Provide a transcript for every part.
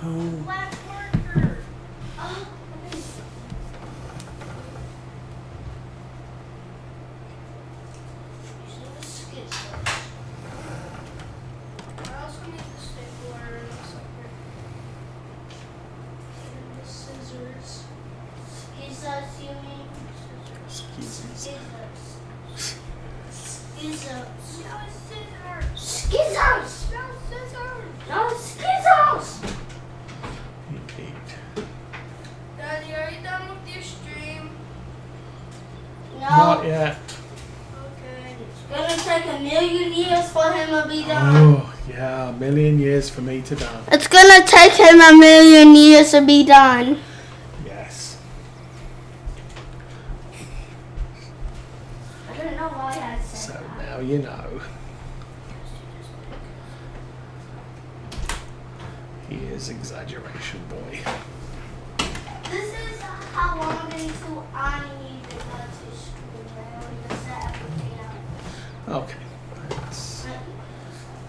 Black marker. Oh, I also need the stapler and the scissors. Scissors, you mean? Scissors. Scissors. No, scissors. Scissors. No, scissors. No, scissors. Indeed. Daddy, are you done with your stream? No. Not yet. Okay. It's gonna take a million years for him to be done. Oh, yeah, a million years for me to done. It's gonna take him a million years to be done. Yes. I don't know why I said So that. now you know. He is exaggeration boy. This is how long until I need to go to school. I already set everything up. Okay. Let's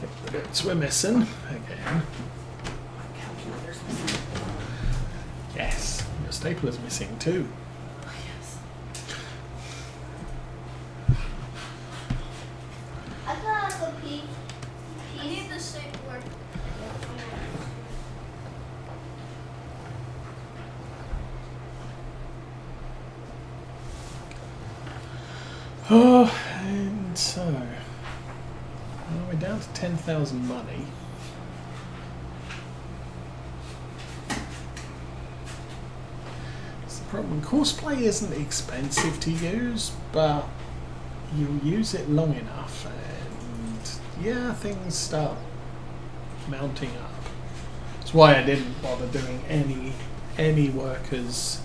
get the bits we're missing again. Yes. Your stapler's missing too. I got a piece. I need the stapler. Oh, and so well, we're down to 10,000 money. That's the problem. Courseplay isn't expensive to use, but you'll use it long enough, and yeah, things start mounting up. That's why I didn't bother doing any workers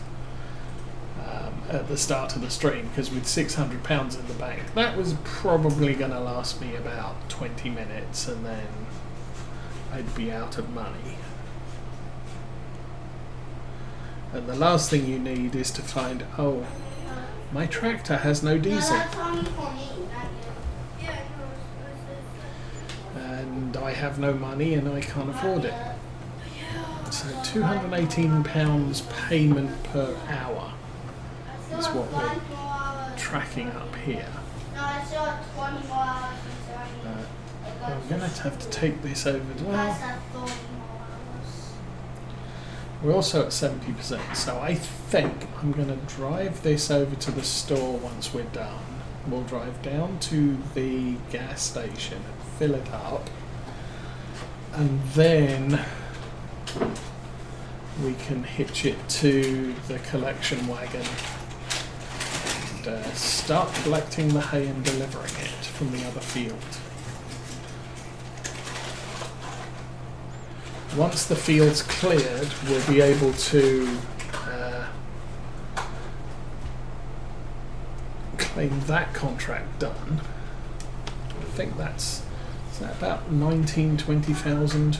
at the start of the stream, because with £600 in the bank, that was probably going to last me about 20 minutes and then I'd be out of money. And the last thing you need is to find, oh, my tractor has no diesel. And I have no money and I can't afford it. So £218 payment per hour is what we're tracking up here. I'm going to have to take this over. Well, we're also at 70%, so I think I'm going to drive this over to the store once we're done. We'll drive down to the gas station and fill it up, and then we can hitch it to the collection wagon and start collecting the hay and delivering it from the other field. Once the field's cleared, we'll be able to claim that contract done. I think is that about 20,000?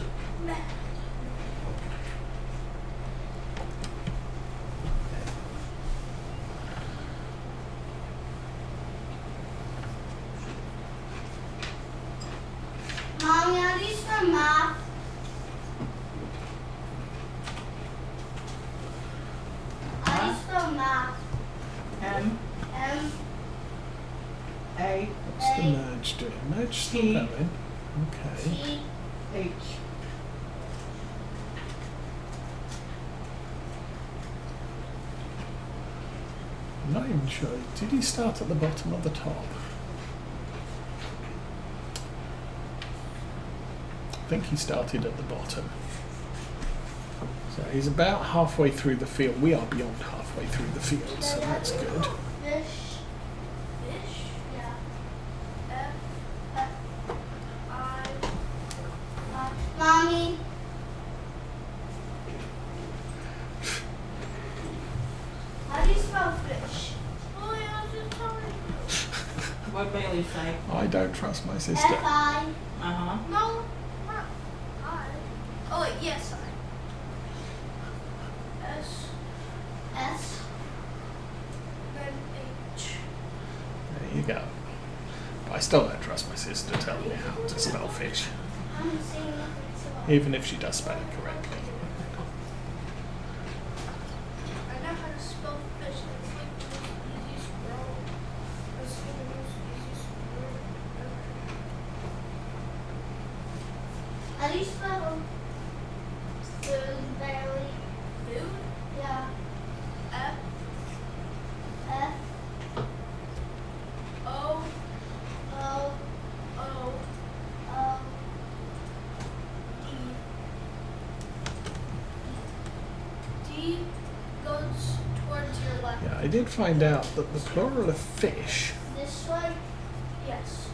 Mommy, are these for math? Are these for math? M M. A What's the merge doing? Merge still T. going. Okay. T. H. I'm not even sure. Did he start at the bottom or the top? I think he started at the bottom. So he's about halfway through the field. We are beyond halfway through the field, so that's good. Fish. Fish? Yeah. F. I. Mommy. How do you spell fish? Oh, yeah, I was just telling you. What Bailey say? I don't trust my sister. F-I. Uh-huh. No, not I. Oh, wait, yes, I. S. S. Then H. There you go. But I still don't trust my sister telling me how to spell fish, I'm seeing nothing. even if she does spell it correctly. How do you spell food, Bailey? Food? Yeah. F. F. O. O. O. O. E. D goes towards your left. Yeah, I did find out that the plural of fish, This way? Yes.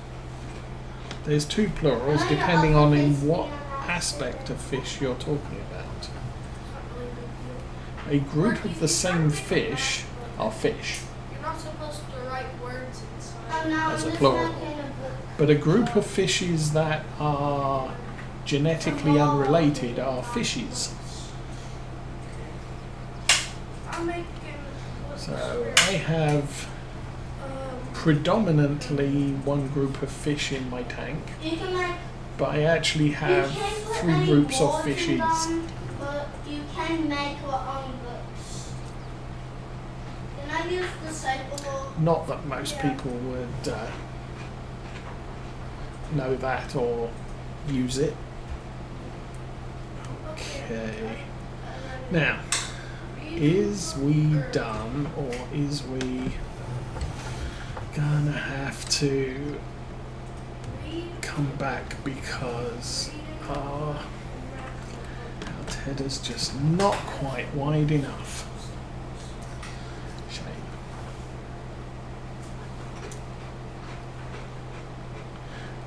there's two plurals depending on in what aspect of fish you're talking about. A group of the same fish are fish, You're not supposed to write words inside. as a plural. But a group of fishes that are genetically unrelated are fishes. I'm making. So I have predominantly one group of fish in my tank, You can make. but I actually have You can't put 3 any groups of words in fishes. them, but you can make your own books. Can I use the cycle? Not that most people would know that or use it. Okay. Now, is we done, or is we gonna have to come back because our header's just not quite wide enough? Shame.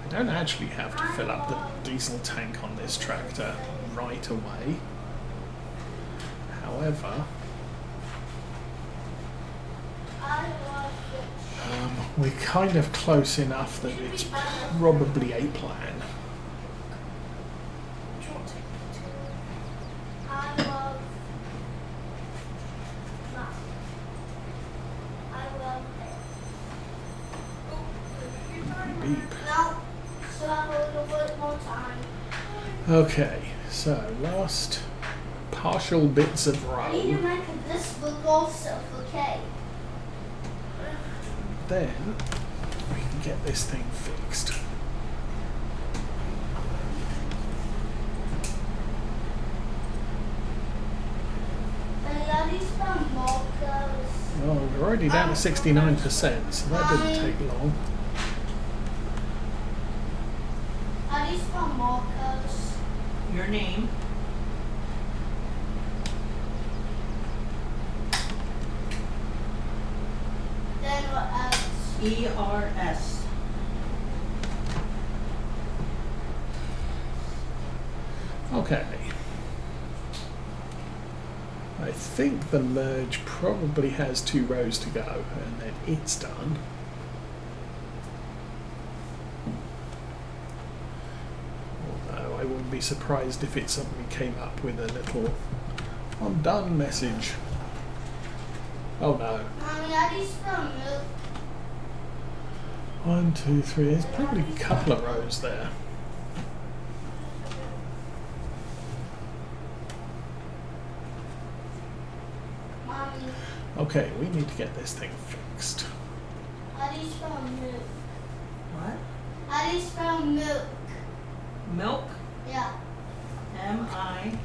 I don't actually have to fill up the diesel tank on this tractor right away. However, we're kind of close enough that it's probably a plan. Beep. No, so have a little bit more time. Okay, so last partial bits of I need to row. make this book also, okay? Then we can get this thing fixed. And how do you spell markers? Well, we're already down to 69%, so that didn't take long. How do you spell markers? Your name. Then what else? ERS. Okay. I think the merge probably has 2 rows to go, and then it's done. Although I wouldn't be surprised if it suddenly came up with a little "I'm done" message. Oh no. Mommy, how do you spell milk? 1, 2, 3. There's probably a couple of rows there. Mommy, Okay, we need to get this thing fixed. how do you spell milk? What? How do you spell milk? Milk. Yeah. MILK. M-I.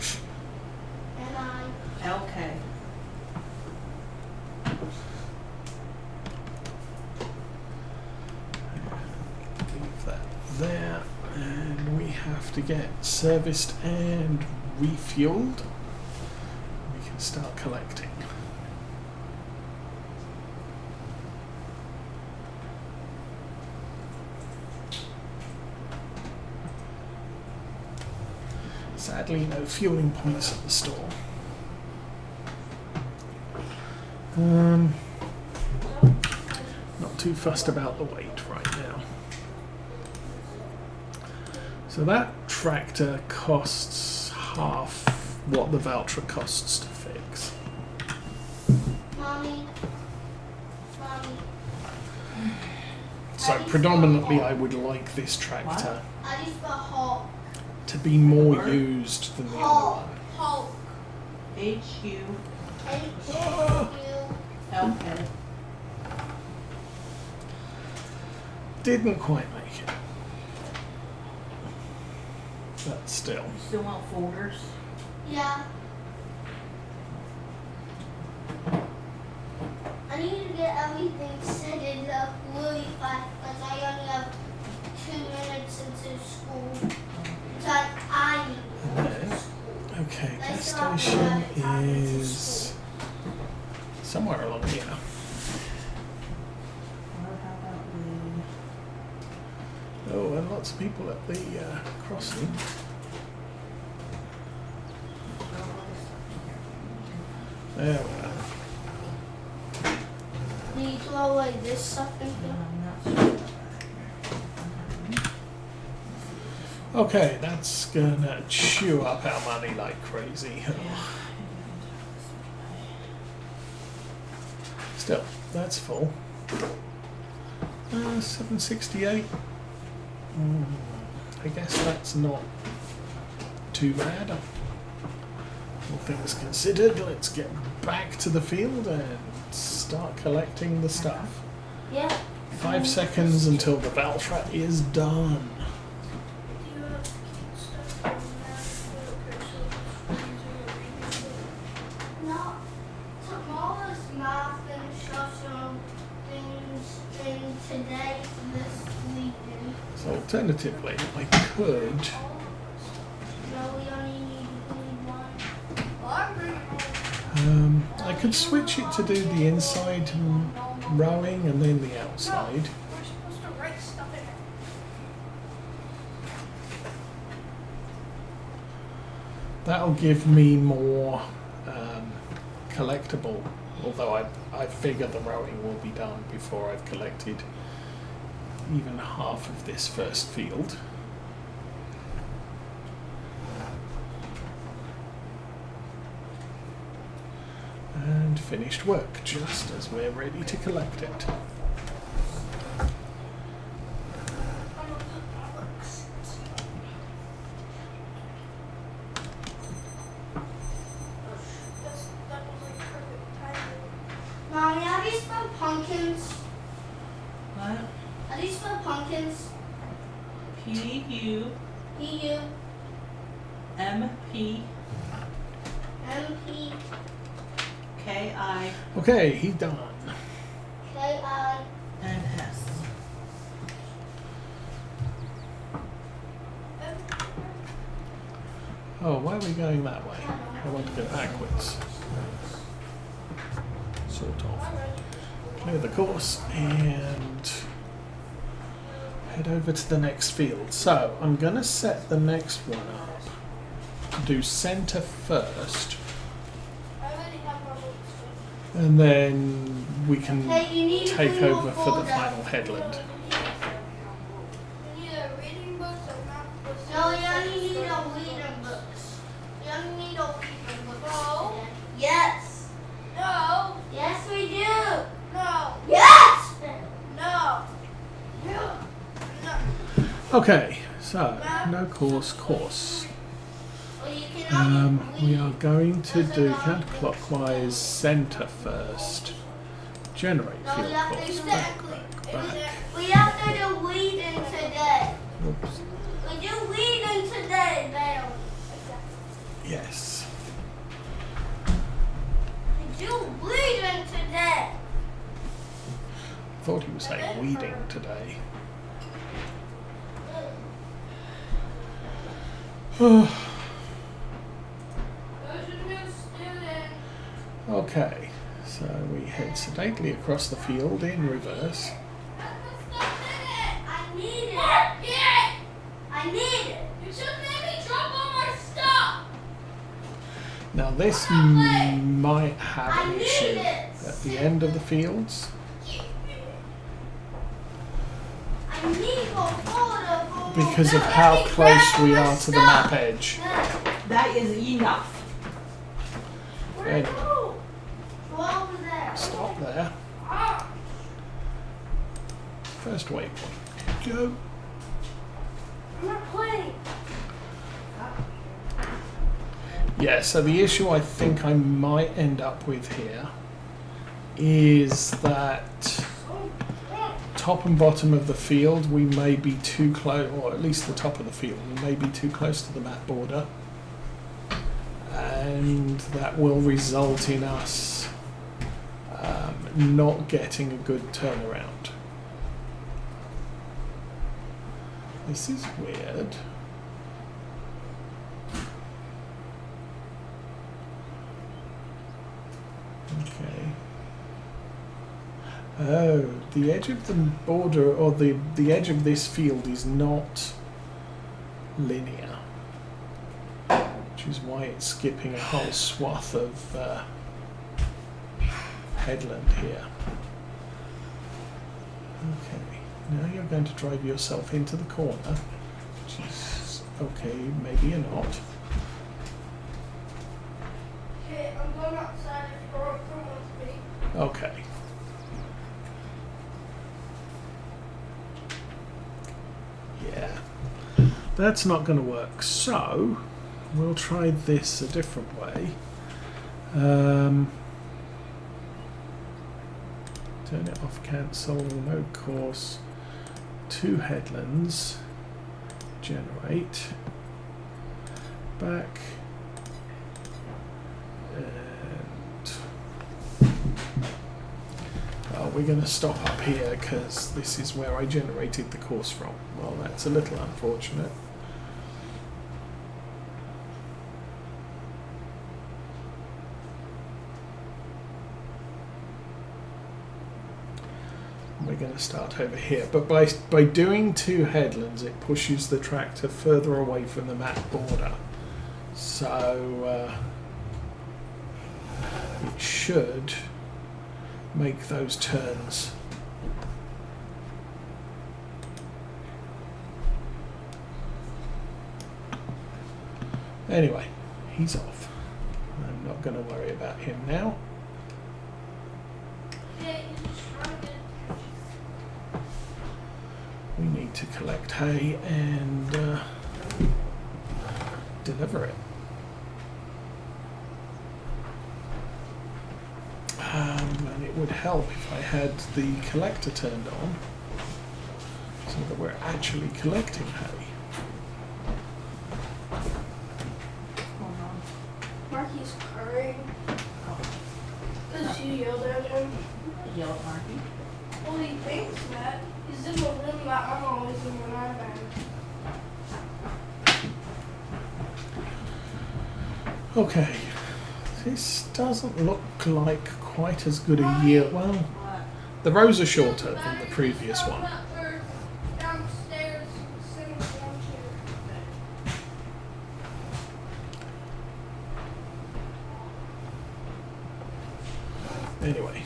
Leave that there, and we have to get serviced and refueled. We can start collecting. Sadly, no fueling points at the store. Not too fussed about the weight right now. So that tractor costs half what the Valtra costs to fix. Mommy. Mommy. So predominantly I would like this tractor How do you spell Hulk? to be more used than the other one. Hulk. HULK. H-U. Didn't quite make it. But still. You still want folders? Yeah. I need to get everything set it up really fast because I only have 2 minutes into school. So I need to go to school. Okay, gas Let's not station have time into is somewhere along here. Or how about we... Oh, and lots of people at the crossing. There we are. Do you throw away this stuff in No, here? I'm not sure about that. Okay, that's gonna chew up our money like crazy. Still, that's full. 768. I guess that's not too bad. All things considered, let's get back to the field and start collecting the stuff. Yeah. 5 seconds until the Valtra is done. Do you have cute stuff in there for the pictures? No. Tomorrow's math and social things in today this weekend. So alternatively, I could No, we only need one. I could switch it to do the inside rowing and then the outside. We're supposed to write stuff in it. That'll give me more collectible, although I figure the rowing will be done before I've collected even half of this first field. And finished work just as we're ready to collect it. Mommy, how do you spell pumpkins? What? How do you spell pumpkins? P-U-M-P. P-U-M-P. K-I-N-S. Okay, he done. K-I. Oh, why are we going that way? I want to go backwards. Sort of. Clear the course and head over to the next field. So I'm going to set the next one up. Do center first, and then we can Hey, you need to take clean over your for the folder. final headland. No, you only need a reading books. You only need a reading books. No. Yes. No. Yes, we do. No. Yes. No. No. Okay, so no course. Well, you can only We read. are going to do counterclockwise center first. Generate No, field you have to course. exactly. Back. We have to do reading today. Oops. We do reading today, Belle. Yes. We do reading today. Thought he was saying weeding today. Okay, so we head sedately across the field in reverse. I need it. I need it. You should make me drop all my stuff. Now this might have I an need issue it. at the end of the fields. I need a folder for Because of how close we are to the map edge. That is enough. Where'd it go? Go over there. Stop there. Ah. First waypoint. Go. I'm not playing. Yeah, so the issue I think I might end up with here is that top and bottom of the field we may be too close, or at least the top of the field, we may be too close to the map border. And that will result in us not getting a good turnaround. This is weird. Okay. Oh, the edge of the border, or the edge of this field is not linear, which is why it's skipping a whole swath of headland here. Okay, now you're going to drive yourself into the corner, which is okay, maybe you're not. Okay, I'm going outside if you're coming with me. Okay. Yeah, that's not going to work. So we'll try this a different way. Turn it off, cancel, no course, 2 headlands, generate, back, and we're going to stop up here because this is where I generated the course from. Well, that's a little unfortunate. We're going to start over here, but by doing 2 headlands it pushes the tractor further away from the map border, so it should make those turns anyway. He's off. I'm not going to worry about him now. We need to collect hay and deliver it. And it would help if I had the collector turned on so that we're actually collecting hay. Marky's crying. Because you yelled at him. Yell at Marky. Well, he thinks that. He's in the room that I'm always in when I'm in. Okay, this doesn't look like quite as good a year. Well, the rows are shorter than the previous one. We're downstairs sitting down here. Anyway.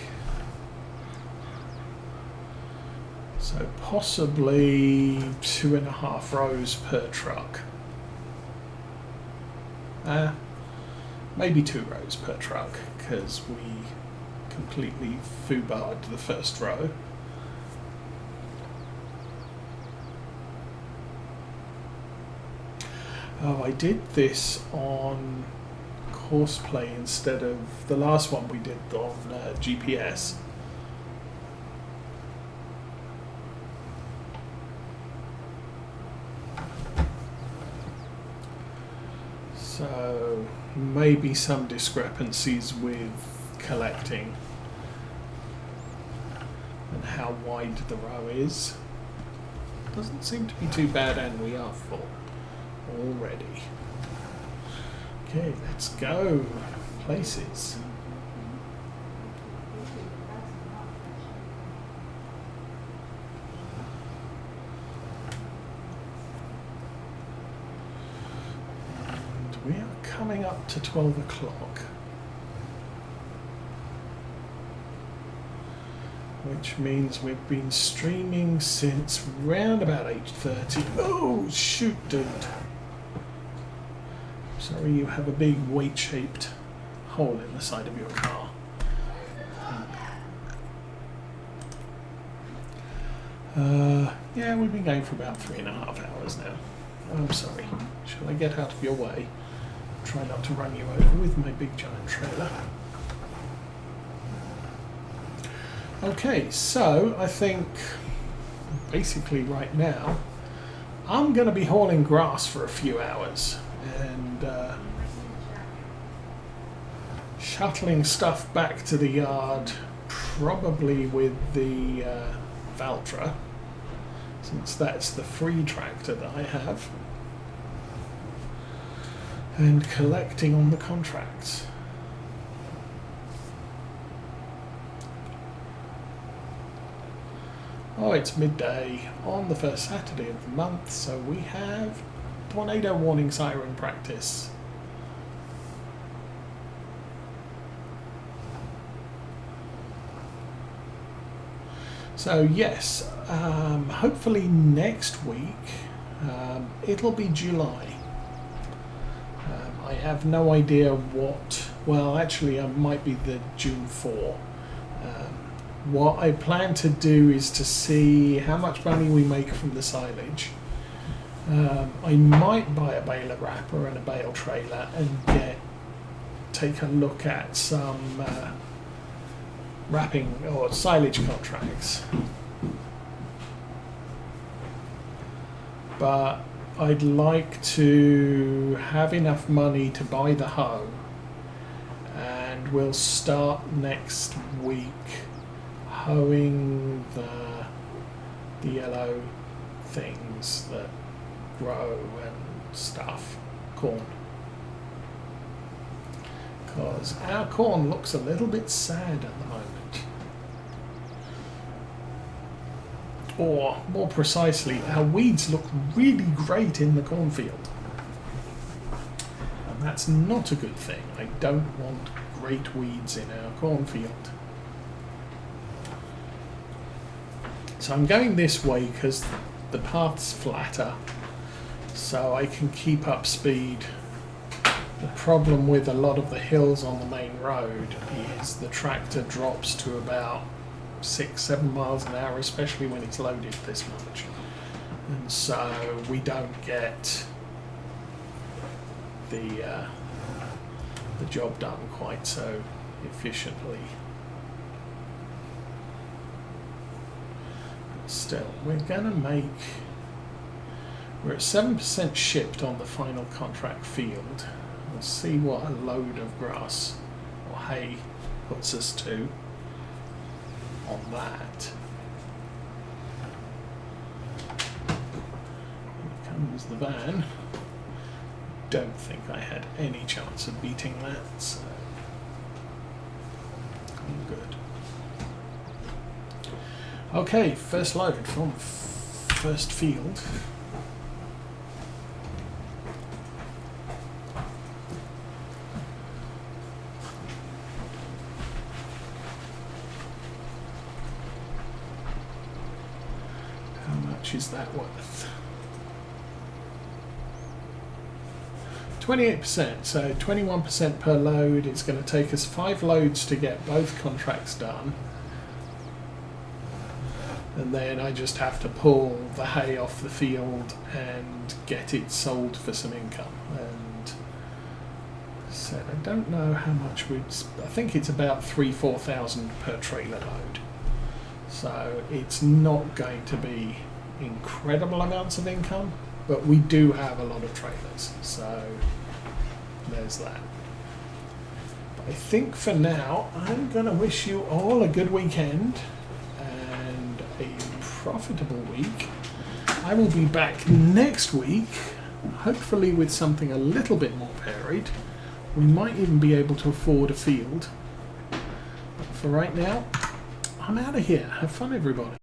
So possibly 2.5 rows per truck. Maybe 2 rows per truck because we completely foobarred the first row. Oh, I did this on Courseplay instead of the last one we did on GPS. So maybe some discrepancies with collecting and how wide the row is. Doesn't seem to be too bad, and we are full already. Okay, let's go places. We are coming up to 12 o'clock, which means we've been streaming since round about 8:30. Oh, shoot, dude. Sorry, you have a big weight-shaped hole in the side of your car. Yeah, we've been going for about 3.5 hours now. I'm sorry. Shall I get out of your way? Try not to run you over with my big giant trailer. Okay, so I think basically right now, I'm going to be hauling grass for a few hours and shuttling stuff back to the yard, probably with the Valtra, since that's the free tractor that I have, and collecting on the contracts. Oh, it's midday on the first Saturday of the month, so we have tornado warning siren practice. So yes, hopefully next week it'll be July. I have no idea what, well actually it might be the June 4. What I plan to do is to see how much money we make from the silage. I might buy a baler wrapper and a bale trailer and take a look at some wrapping or silage contracts. But I'd like to have enough money to buy the hoe, and we'll start next week hoeing the yellow things that grow and stuff, corn. Because our corn looks a little bit sad at the moment. Or, more precisely, our weeds look really great in the cornfield. And that's not a good thing. I don't want great weeds in our cornfield. So I'm going this way because the path's flatter, so I can keep up speed. The problem with a lot of the hills on the main road is the tractor drops to about 6-7 miles an hour, especially when it's loaded this much, and so we don't get the job done quite so efficiently. Still, we're at 7% shipped on the final contract field. We'll see what a load of grass or hay puts us to on that. Here comes the van. Don't think I had any chance of beating that, so I'm good. Okay, first load from first field. How much is that worth? 28%, so 21% per load. It's going to take us 5 loads to get both contracts done. And then I just have to pull the hay off the field and get it sold for some income. And said I don't know how much I think it's about 3,000–4,000 per trailer load. So it's not going to be incredible amounts of income, but we do have a lot of trailers, so there's that. But I think for now I'm going to wish you all a good weekend and a profitable week. I will be back next week, hopefully with something a little bit more varied. We might even be able to afford a field. But for right now, I'm out of here. Have fun, everybody.